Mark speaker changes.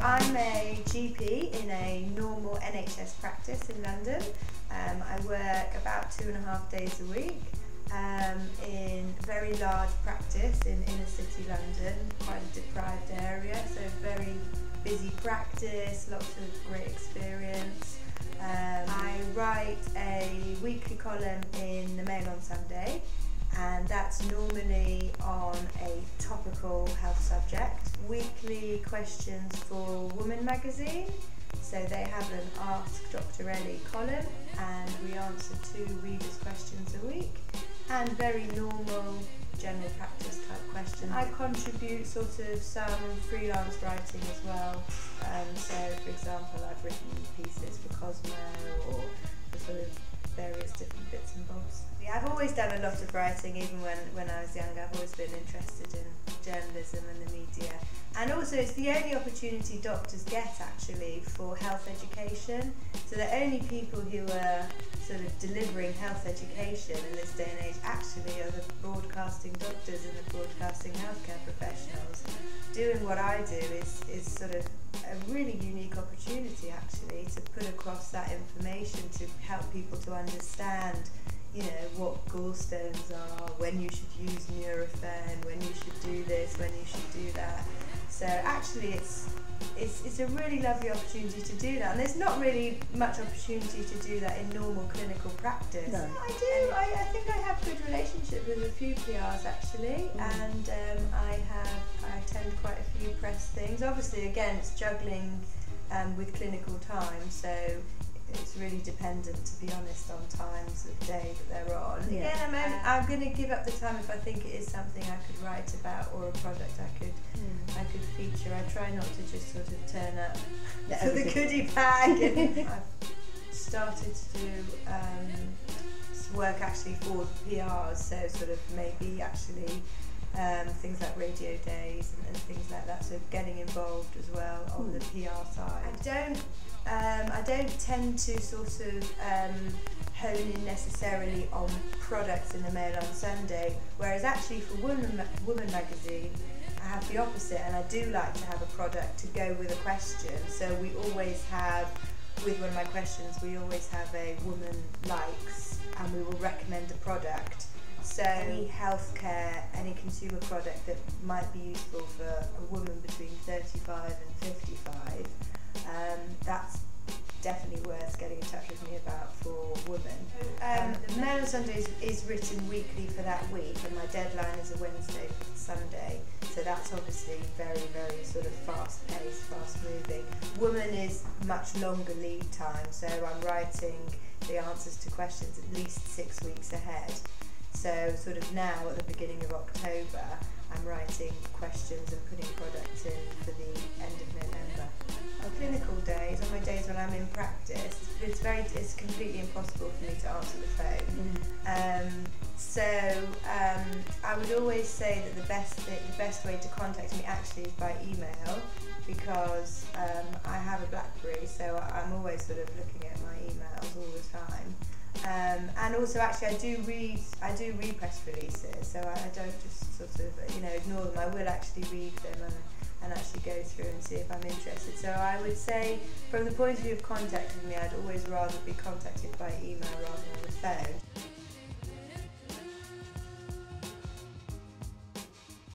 Speaker 1: I'm a GP in a normal NHS practice in London. I work about 2.5 days a week in a very large practice in inner city London, quite a deprived area, so very busy practice, lots of great experience. I write a weekly column in the Mail on Sunday, and that's normally on a topical health subject. Weekly questions for Woman magazine, so they have an Ask Dr Ellie column and we answer 2 readers' questions a week, and very normal general practice type questions. I contribute sort of some freelance writing as well, so for example I've written pieces for Cosmo or for sort of various different bits and bobs. I've always done a lot of writing, even when I was younger. I've always been interested in journalism and the media, and also it's the only opportunity doctors get actually for health education. So the only people who are sort of delivering health education in this day and age actually are the broadcasting doctors and the broadcasting healthcare professionals. Doing what I do is sort of a really unique opportunity actually to put across that information to help people to understand, you know, what gallstones are, when you should use Nurofen, when you should do this, when you should do that. So actually it's a really lovely opportunity to do that, and there's not really much opportunity to do that in normal clinical practice. No. I think I have good relationship with a few PRs actually, and I attend quite a few press things. Obviously again it's juggling with clinical time, so it's really dependent, to be honest, on times of day that they're on. Yeah. Again, I'm going to give up the time if I think it is something I could write about or a product I could feature. I try not to just sort of turn up for the goodie bag. And I've started to do work actually for PRs, so sort of maybe actually things like radio days and things like that, so getting involved as well on the PR side. I don't tend to sort of hone in necessarily on products in the Mail on Sunday, whereas actually for Woman magazine I have the opposite, and I do like to have a product to go with a question. So we always have, with one of my questions, we always have a woman likes, and we will recommend a product. So any healthcare, any consumer product that might be useful for a woman between 35 and 55, that's definitely worth getting in touch with me about for women. The Mail on Sunday is written weekly for that week, and my deadline is a Wednesday for Sunday, so that's obviously very, very sort of fast paced, fast moving. Woman is much longer lead time, so I'm writing the answers to questions at least 6 weeks ahead. So sort of now at the beginning of October I'm writing questions and putting products in for the end of November. Clinical days, on my days when I'm in practice, it's completely impossible for me to answer the phone. I would always say that the best way to contact me actually is by email, because I have a BlackBerry, so I'm always sort of looking at my emails all the time. And also actually I do read press releases, so I don't just sort of, you know, ignore them. I will actually read them and actually go through and see if I'm interested. So I would say, from the point of view of contacting me, I'd always rather be contacted by email rather than on the phone.